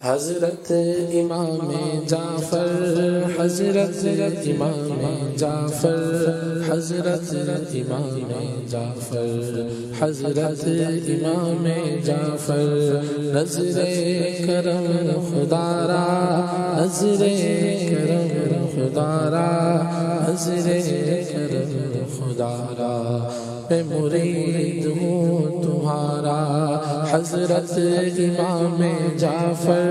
حضرت امام جعفر، حضرت امام جعفر، حضرت امام جعفر، حضرت امام جعفر، نظر کرم خدا را، نظر کرم خدا را، نظر کرم خدا را، میں مرید ہوں تمہارا، حضرت امام جعفر،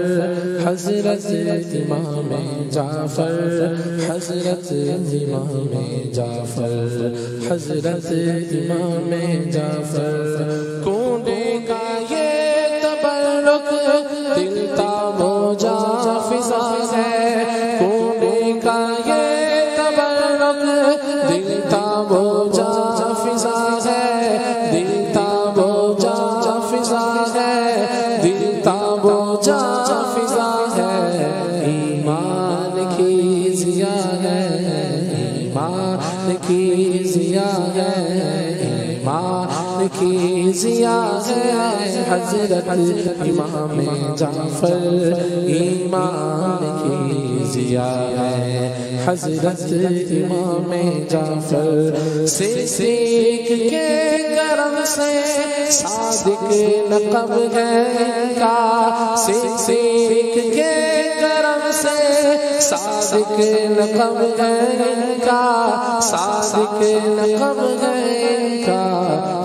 حضرت امام جعفر، حضرت امام جعفر، حضرت امام جعفر، کونڈے کا یہ تبرک دل تاب و جا فضا ہے، کونڈے کا یہ تبرک دل تاب و جا فضا ہے، دل تاب و جا فضا ہے، دل تاب و جا فضا ہے، ایمان کی ضیا ہے، ایمان کی ضیا ہے، ایمان کی ضیا ہے، حضرت امام جعفر، ایمان کی ضیا ہے، حضرت امام جعفر، صدیق کے کرم سے صادق لقب ہے ان کا، صدیق کے کرم سے صادق لقب ہے ان کا، صادق لقب ہے ان کا،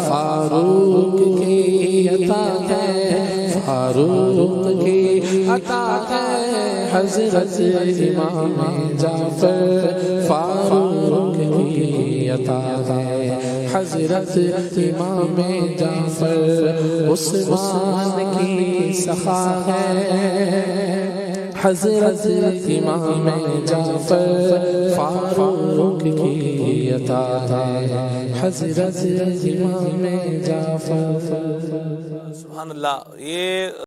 فاروق کی عطا ہے، فاروق کی عطا ہے، حضرت امام جعفر، فاروق کی عطا ہے، حضرت امام جعفر، عثمان کی سخا ہے، حضرت امام جعفر، فاروق کی عطا ہے، حضرت امام جعفر۔ سبحان اللہ۔ یہ